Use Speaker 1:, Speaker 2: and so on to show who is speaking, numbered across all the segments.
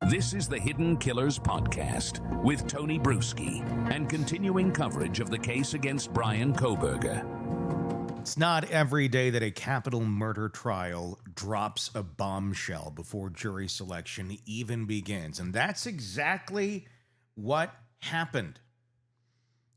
Speaker 1: This is the Hidden Killers Podcast with Tony Brueski and continuing coverage of the case against Bryan Kohberger.
Speaker 2: It's not every day that a capital murder trial drops a bombshell before jury selection even begins. And that's exactly what happened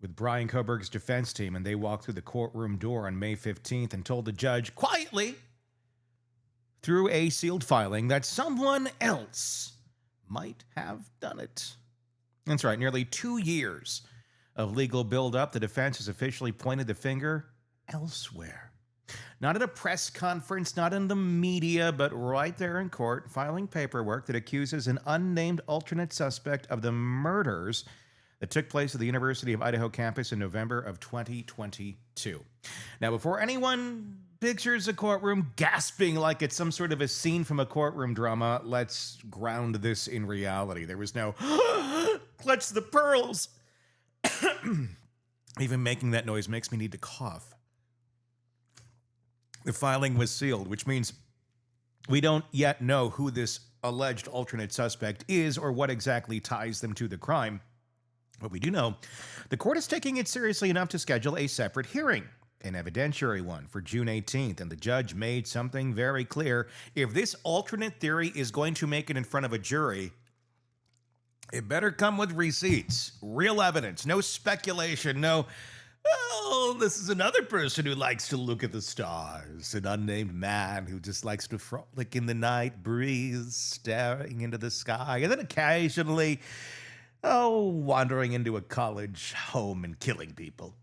Speaker 2: with Bryan Kohberger's defense team. And they walked through the courtroom door on May 15th and told the judge quietly through a sealed filing that someone else might have done it. That's right, nearly 2 years of legal buildup, the defense has officially pointed the finger elsewhere. Not at a press conference, not in the media, but right there in court, filing paperwork that accuses an unnamed alternate suspect of the murders that took place at the University of Idaho campus in November of 2022. Now, before anyone pictures a courtroom gasping like it's some sort of a scene from a courtroom drama, let's ground this in reality. There was no clutch the pearls. Even making that noise makes me need to cough. The filing was sealed, which means we don't yet know who this alleged alternate suspect is or what exactly ties them to the crime. But we do know the court is taking it seriously enough to schedule a separate hearing, an evidentiary one, for June 18th, and the judge made something very clear. If this alternate theory is going to make it in front of a jury, it better come with receipts, real evidence, no speculation, no, oh, this is another person who likes to look at the stars, an unnamed man who just likes to frolic in the night breeze, staring into the sky, and then occasionally, wandering into a college home and killing people.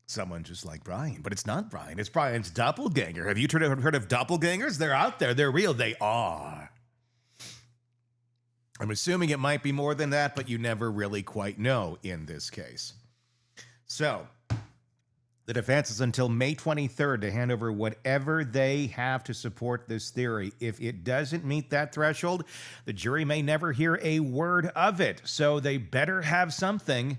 Speaker 2: Someone just like Bryan, but it's not Bryan. It's Bryan's doppelganger. Have you heard of doppelgangers? They're out there. They're real. They are. I'm assuming it might be more than that, but you never really quite know in this case. So, the defense is until May 23rd to hand over whatever they have to support this theory. If it doesn't meet that threshold, the jury may never hear a word of it. So they better have something.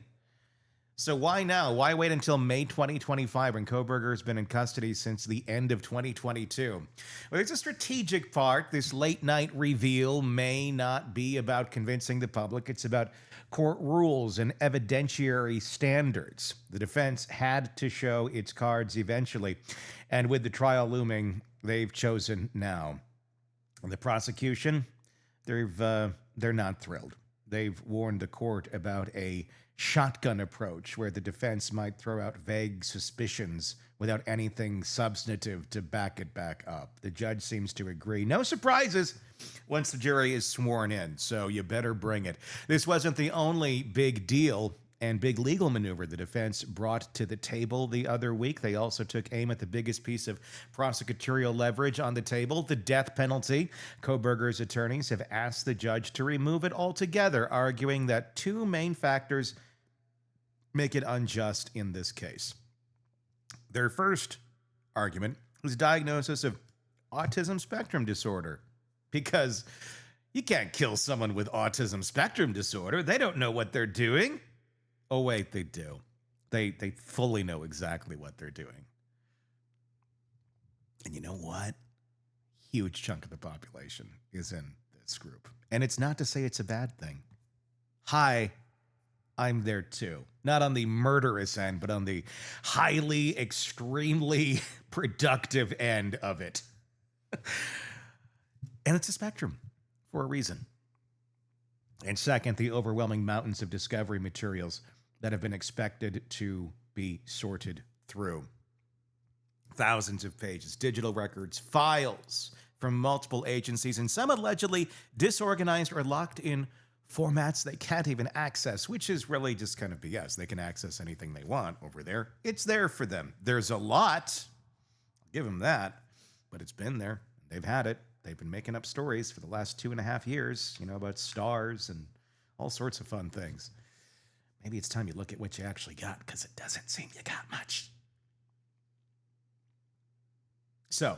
Speaker 2: So why now? Why wait until May 2025 when Kohberger has been in custody since the end of 2022? Well, there's a strategic part. This late night reveal may not be about convincing the public. It's about court rules and evidentiary standards. The defense had to show its cards eventually. And with the trial looming, they've chosen now. And the prosecution, they're not thrilled. They've warned the court about a shotgun approach where the defense might throw out vague suspicions without anything substantive to back it back up. The judge seems to agree. No surprises once the jury is sworn in, so you better bring it. This wasn't the only big deal and big legal maneuver the defense brought to the table the other week. They also took aim at the biggest piece of prosecutorial leverage on the table, the death penalty. Kohberger's attorneys have asked the judge to remove it altogether, arguing that two main factors make it unjust in this case. Their first argument is diagnosis of autism spectrum disorder, because you can't kill someone with autism spectrum disorder. They don't know what they're doing. Oh, wait, they do. They fully know exactly what they're doing. And you know what? Huge chunk of the population is in this group. And it's not to say it's a bad thing. Hi, I'm there too. Not on the murderous end, but on the highly, extremely productive end of it. And it's a spectrum for a reason. And second, the overwhelming mountains of discovery materials that have been expected to be sorted through. Thousands of pages, digital records, files from multiple agencies, and some allegedly disorganized or locked in formats they can't even access, which is really just kind of BS. They can access anything they want over there. It's there for them. There's a lot. I'll give them that. But it's been there. They've had it. They've been making up stories for the last 2.5 years, about stars and all sorts of fun things. Maybe it's time you look at what you actually got, because it doesn't seem you got much. So,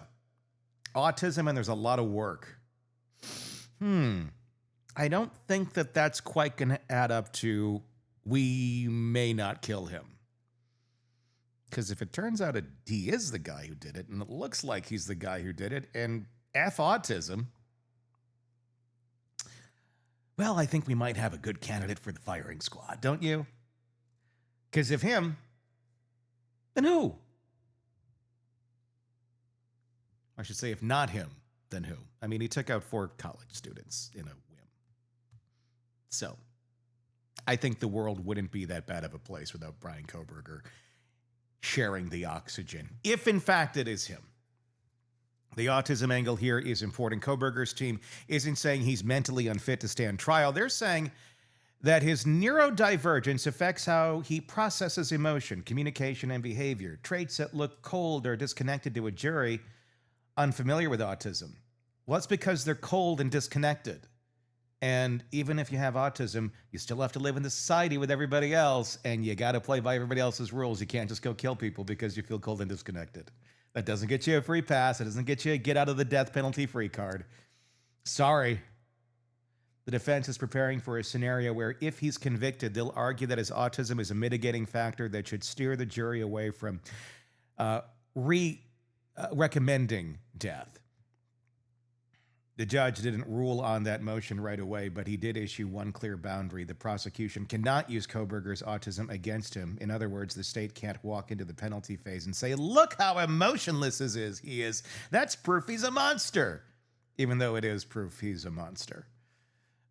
Speaker 2: autism, and there's a lot of work. I don't think that that's quite going to add up to we may not kill him. Because if it turns out he is the guy who did it, and it looks like he's the guy who did it, and F autism, well, I think we might have a good candidate for the firing squad, don't you? Because if him, then who? I should say, if not him, then who? I mean, he took out 4 college students in a whim. So, I think the world wouldn't be that bad of a place without Bryan Kohberger sharing the oxygen, if in fact it is him. The autism angle here is important. Kohberger's team isn't saying he's mentally unfit to stand trial. They're saying that his neurodivergence affects how he processes emotion, communication, and behavior, traits that look cold or disconnected to a jury unfamiliar with autism. Well, it's because they're cold and disconnected. And even if you have autism, you still have to live in the society with everybody else, and you got to play by everybody else's rules. You can't just go kill people because you feel cold and disconnected. That doesn't get you a free pass. It doesn't get you a get out of the death penalty free card. Sorry. The defense is preparing for a scenario where if he's convicted, they'll argue that his autism is a mitigating factor that should steer the jury away from recommending death. The judge didn't rule on that motion right away, but he did issue one clear boundary. The prosecution cannot use Kohberger's autism against him. In other words, the state can't walk into the penalty phase and say, look how emotionless he is. That's proof he's a monster, even though it is proof he's a monster.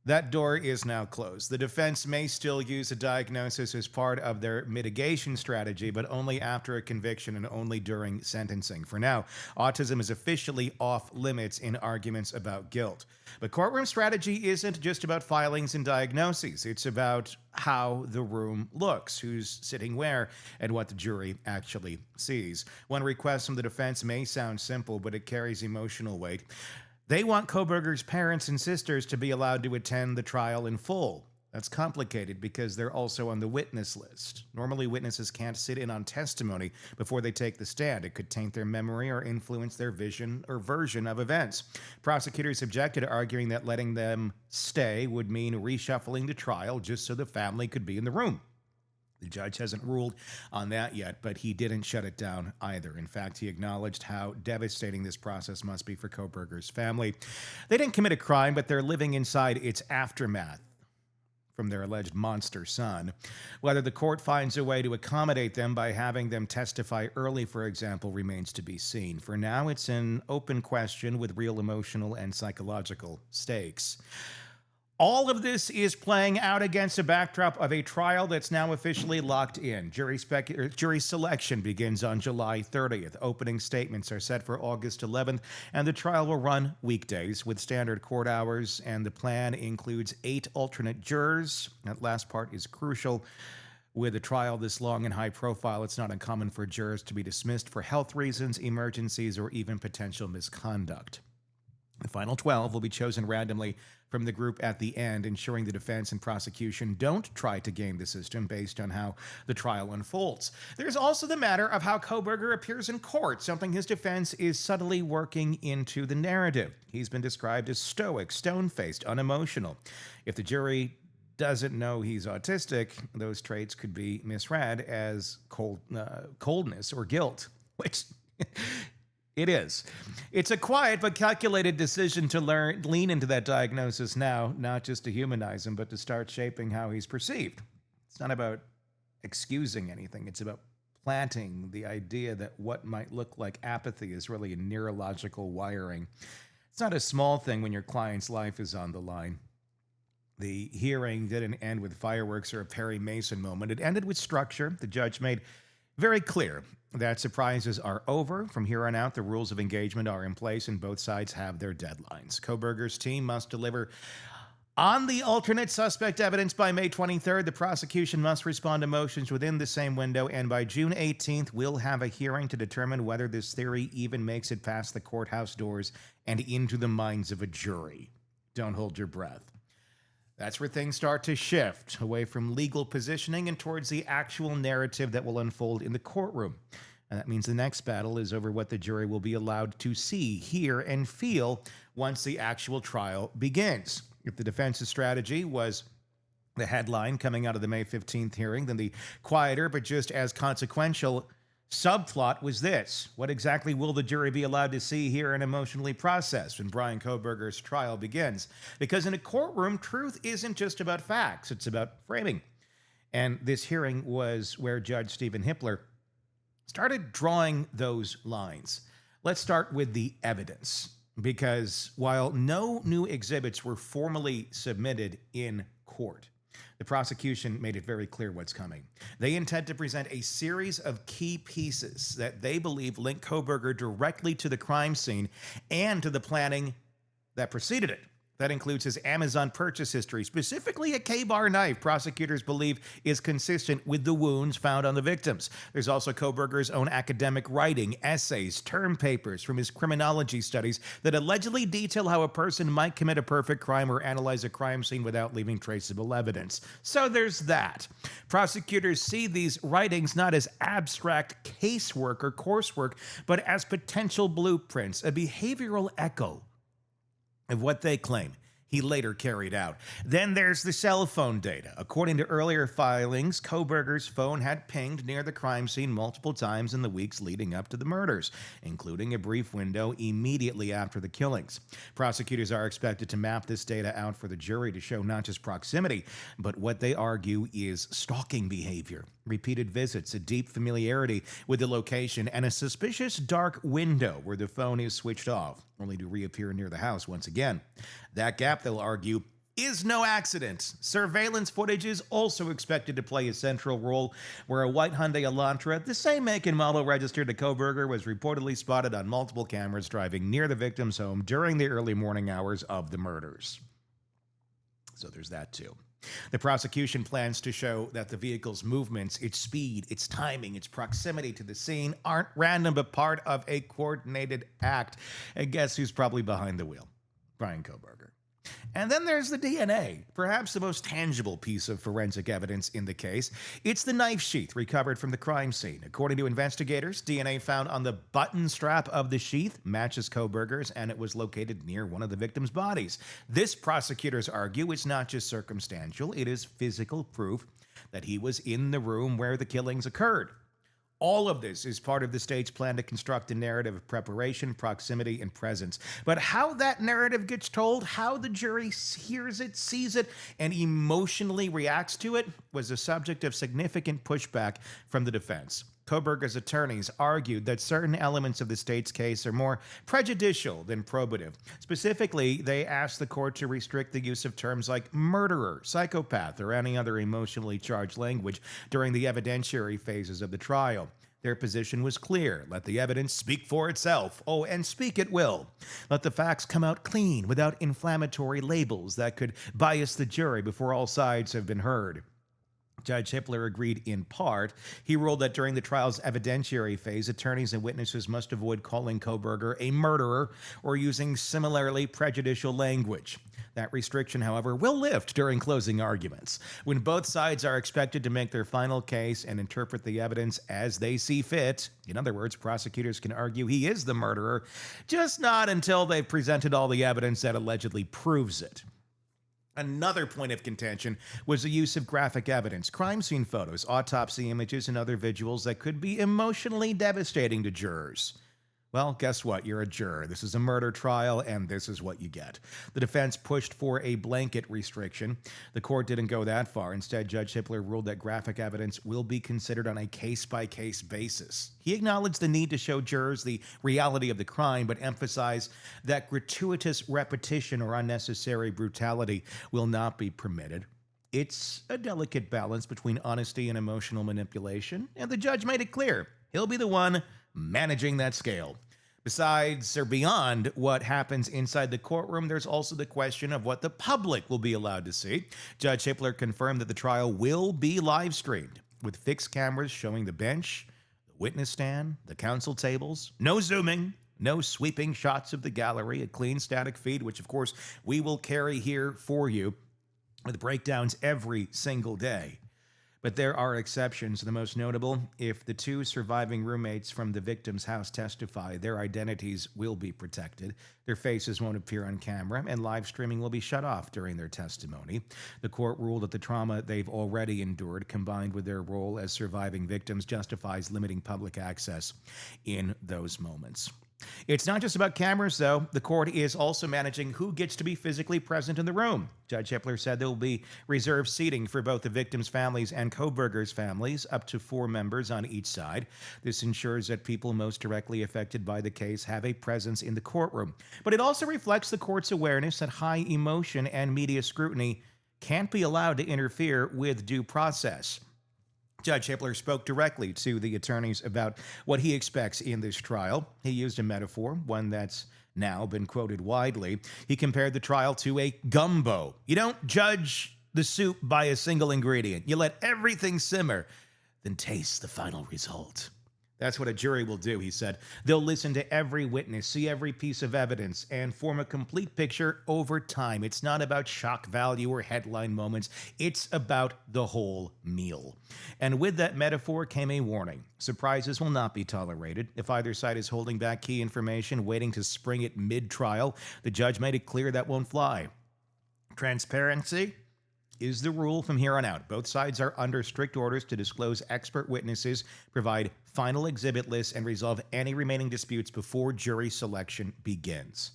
Speaker 2: That door is now closed. The defense may still use a diagnosis as part of their mitigation strategy, but only after a conviction and only during sentencing. For now, autism is officially off limits in arguments about guilt. But courtroom strategy isn't just about filings and diagnoses. It's about how the room looks, who's sitting where, and what the jury actually sees. One request from the defense may sound simple, but it carries emotional weight. They want Kohberger's parents and sisters to be allowed to attend the trial in full. That's complicated because they're also on the witness list. Normally, witnesses can't sit in on testimony before they take the stand. It could taint their memory or influence their vision or version of events. Prosecutors objected, arguing that letting them stay would mean reshuffling the trial just so the family could be in the room. The judge hasn't ruled on that yet, but he didn't shut it down either. In fact, he acknowledged how devastating this process must be for Kohberger's family. They didn't commit a crime, but they're living inside its aftermath from their alleged monster son. Whether the court finds a way to accommodate them by having them testify early, for example, remains to be seen. For now, it's an open question with real emotional and psychological stakes. All of this is playing out against a backdrop of a trial that's now officially locked in. Jury selection begins on July 30th. Opening statements are set for August 11th, and the trial will run weekdays with standard court hours, and the plan includes 8 alternate jurors. That last part is crucial. With a trial this long and high profile, it's not uncommon for jurors to be dismissed for health reasons, emergencies, or even potential misconduct. The final 12 will be chosen randomly from the group at the end, ensuring the defense and prosecution don't try to game the system based on how the trial unfolds. There's also the matter of how Kohberger appears in court, something his defense is subtly working into the narrative. He's been described as stoic, stone-faced, unemotional. If the jury doesn't know he's autistic, those traits could be misread as coldness or guilt, which... It is. It's a quiet but calculated decision to lean into that diagnosis now, not just to humanize him, but to start shaping how he's perceived. It's not about excusing anything. It's about planting the idea that what might look like apathy is really a neurological wiring. It's not a small thing when your client's life is on the line. The hearing didn't end with fireworks or a Perry Mason moment. It ended with structure. The judge made very clear that surprises are over. From here on out, the rules of engagement are in place and both sides have their deadlines. Kohberger's team must deliver on the alternate suspect evidence by May 23rd. The prosecution must respond to motions within the same window, and by June 18th, we'll have a hearing to determine whether this theory even makes it past the courthouse doors and into the minds of a jury. Don't hold your breath. That's where things start to shift away from legal positioning and towards the actual narrative that will unfold in the courtroom. And that means the next battle is over what the jury will be allowed to see, hear, and feel once the actual trial begins. If the defense's strategy was the headline coming out of the May 15th hearing, then the quieter but just as consequential Subplot was this: what exactly will the jury be allowed to see, hear, and emotionally process when Bryan Kohberger's trial begins? Because in a courtroom, truth isn't just about facts, it's about framing. And this hearing was where Judge Stephen Hippler started drawing those lines. Let's start with the evidence, because while no new exhibits were formally submitted in court, the prosecution made it very clear what's coming. They intend to present a series of key pieces that they believe link Kohberger directly to the crime scene and to the planning that preceded it. That includes his Amazon purchase history, specifically a K-bar knife prosecutors believe is consistent with the wounds found on the victims. There's also Kohberger's own academic writing, essays, term papers from his criminology studies that allegedly detail how a person might commit a perfect crime or analyze a crime scene without leaving traceable evidence. So there's that. Prosecutors see these writings not as abstract casework or coursework, but as potential blueprints, a behavioral echo of what they claim he later carried out. Then there's the cell phone data. According to earlier filings, Kohberger's phone had pinged near the crime scene multiple times in the weeks leading up to the murders, including a brief window immediately after the killings. Prosecutors are expected to map this data out for the jury to show not just proximity, but what they argue is stalking behavior, repeated visits, a deep familiarity with the location, and a suspicious dark window where the phone is switched off, only to reappear near the house once again. That gap, they'll argue, is no accident. Surveillance footage is also expected to play a central role, where a white Hyundai Elantra, the same make and model registered to Kohberger, was reportedly spotted on multiple cameras driving near the victim's home during the early morning hours of the murders. So there's that too. The prosecution plans to show that the vehicle's movements, its speed, its timing, its proximity to the scene aren't random but part of a coordinated act. And guess who's probably behind the wheel? Bryan Kohberger. And then there's the DNA, perhaps the most tangible piece of forensic evidence in the case. It's the knife sheath recovered from the crime scene. According to investigators, DNA found on the button strap of the sheath matches Kohberger's, and it was located near one of the victim's bodies. This, prosecutors argue, is not just circumstantial, it is physical proof that he was in the room where the killings occurred. All of this is part of the state's plan to construct a narrative of preparation, proximity, and presence. But how that narrative gets told, how the jury hears it, sees it, and emotionally reacts to it was the subject of significant pushback from the defense. Kohberger's attorneys argued that certain elements of the state's case are more prejudicial than probative. Specifically, they asked the court to restrict the use of terms like murderer, psychopath, or any other emotionally charged language during the evidentiary phases of the trial. Their position was clear. Let the evidence speak for itself. Oh, and speak it will. Let the facts come out clean without inflammatory labels that could bias the jury before all sides have been heard. Judge Hippler agreed in part. He ruled that during the trial's evidentiary phase, attorneys and witnesses must avoid calling Kohberger a murderer or using similarly prejudicial language. That restriction, however, will lift during closing arguments, when both sides are expected to make their final case and interpret the evidence as they see fit. In other words, prosecutors can argue he is the murderer, just not until they've presented all the evidence that allegedly proves it. Another point of contention was the use of graphic evidence, crime scene photos, autopsy images, and other visuals that could be emotionally devastating to jurors. Well, guess what? You're a juror. This is a murder trial, and this is what you get. The defense pushed for a blanket restriction. The court didn't go that far. Instead, Judge Hippler ruled that graphic evidence will be considered on a case-by-case basis. He acknowledged the need to show jurors the reality of the crime, but emphasized that gratuitous repetition or unnecessary brutality will not be permitted. It's a delicate balance between honesty and emotional manipulation, and the judge made it clear he'll be the one managing that scale. Besides or beyond what happens inside the courtroom, there's also the question of what the public will be allowed to see. Judge Hippler confirmed that the trial will be live streamed, with fixed cameras showing the bench, the witness stand, the counsel tables. No zooming, no sweeping shots of the gallery, a clean static feed, which of course we will carry here for you with breakdowns every single day. But there are exceptions. The most notable, if the two surviving roommates from the victim's house testify, their identities will be protected. Their faces won't appear on camera, and live streaming will be shut off during their testimony. The court ruled that the trauma they've already endured, combined with their role as surviving victims, justifies limiting public access in those moments. It's not just about cameras, though. The court is also managing who gets to be physically present in the room. Judge Hippler said there will be reserved seating for both the victims' families and Kohberger's families, up to 4 members on each side. This ensures that people most directly affected by the case have a presence in the courtroom. But it also reflects the court's awareness that high emotion and media scrutiny can't be allowed to interfere with due process. Judge Hippler spoke directly to the attorneys about what he expects in this trial. He used a metaphor, one that's now been quoted widely. He compared the trial to a gumbo. You don't judge the soup by a single ingredient. You let everything simmer, then taste the final result. That's what a jury will do, he said. They'll listen to every witness, see every piece of evidence, and form a complete picture over time. It's not about shock value or headline moments. It's about the whole meal. And with that metaphor came a warning. Surprises will not be tolerated. If either side is holding back key information, waiting to spring it mid-trial, the judge made it clear that won't fly. Transparency is the rule from here on out. Both sides are under strict orders to disclose expert witnesses, provide final exhibit lists, and resolve any remaining disputes before jury selection begins.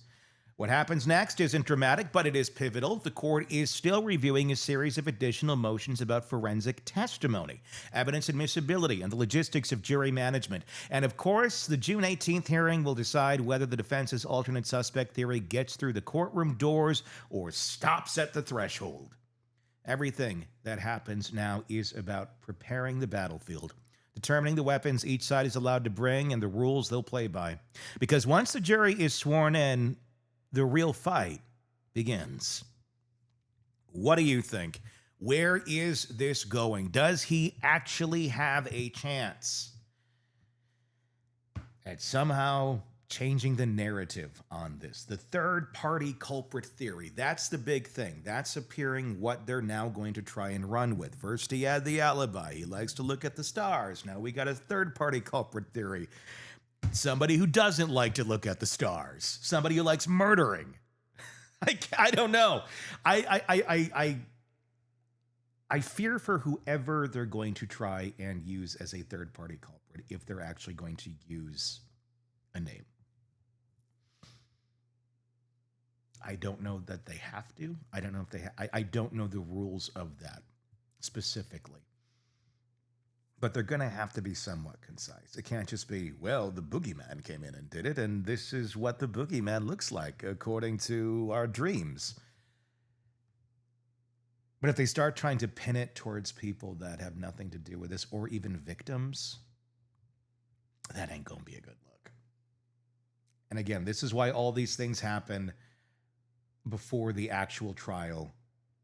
Speaker 2: What happens next isn't dramatic, but it is pivotal. The court is still reviewing a series of additional motions about forensic testimony, evidence admissibility, and the logistics of jury management. And of course, the June 18th hearing will decide whether the defense's alternate suspect theory gets through the courtroom doors or stops at the threshold. Everything that happens now is about preparing the battlefield, determining the weapons each side is allowed to bring and the rules they'll play by. Because once the jury is sworn in, the real fight begins. What do you think? Where is this going? Does he actually have a chance at somehow changing the narrative on this? The third-party culprit theory, that's the big thing. That's appearing what they're now going to try and run with. First, he had the alibi. He likes to look at the stars. Now we got a third-party culprit theory. Somebody who doesn't like to look at the stars. Somebody who likes murdering. I don't know. I fear for whoever they're going to try and use as a third-party culprit if they're actually going to use a name. I don't know that they have to. I don't know if they I don't know the rules of that specifically. But they're going to have to be somewhat concise. It can't just be, well, the boogeyman came in and did it, and this is what the boogeyman looks like according to our dreams. But if they start trying to pin it towards people that have nothing to do with this, or even victims, that ain't going to be a good look. And again, this is why all these things happen before the actual trial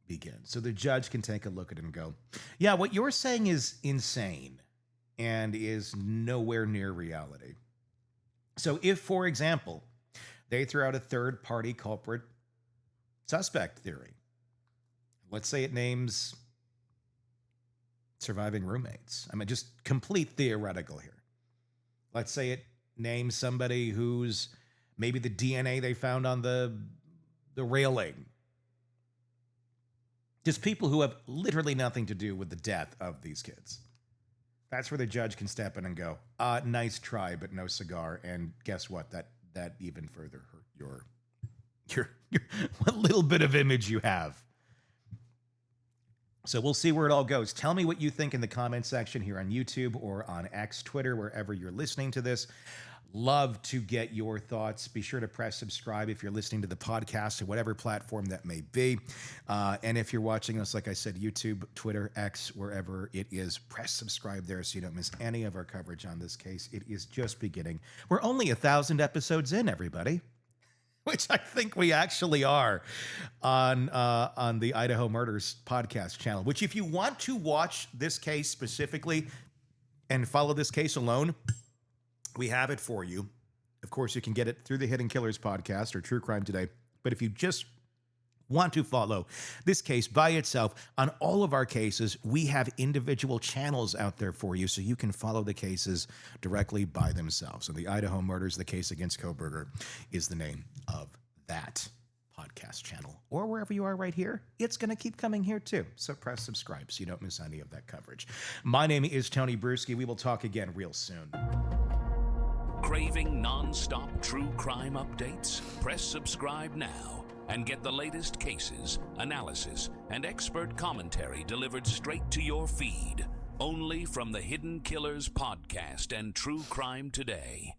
Speaker 2: begins. So the judge can take a look at it and go, yeah, what you're saying is insane and is nowhere near reality. So if, for example, they throw out a third-party culprit suspect theory, let's say it names surviving roommates. I mean, just complete theoretical here. Let's say it names somebody who's maybe the DNA they found on the railing. Just people who have literally nothing to do with the death of these kids. That's where the judge can step in and go, nice try, but no cigar. And guess what? That even further hurt your what little bit of image you have. So we'll see where it all goes. Tell me what you think in the comment section here on YouTube or on X, Twitter, wherever you're listening to this. Love to get your thoughts. Be sure to press subscribe if you're listening to the podcast or whatever platform that may be. And if you're watching us, like I said, YouTube, Twitter, X, wherever it is, press subscribe there so you don't miss any of our coverage on this case. It is just beginning. We're only 1,000 episodes in, everybody, which I think we actually are on the Idaho Murders podcast channel, which if you want to watch this case specifically and follow this case alone, we have it for you. Of course, you can get it through the Hidden Killers podcast or True Crime Today. But if you just want to follow this case by itself, on all of our cases, we have individual channels out there for you so you can follow the cases directly by themselves. So the Idaho Murders, the case against Kohberger, is the name of that podcast channel, or wherever you are right here. It's going to keep coming here too. So press subscribe so you don't miss any of that coverage. My name is Tony Brueski. We will talk again real soon.
Speaker 1: Craving non-stop true crime updates? Press subscribe now and get the latest cases, analysis, and expert commentary delivered straight to your feed. Only from the Hidden Killers podcast and True Crime Today.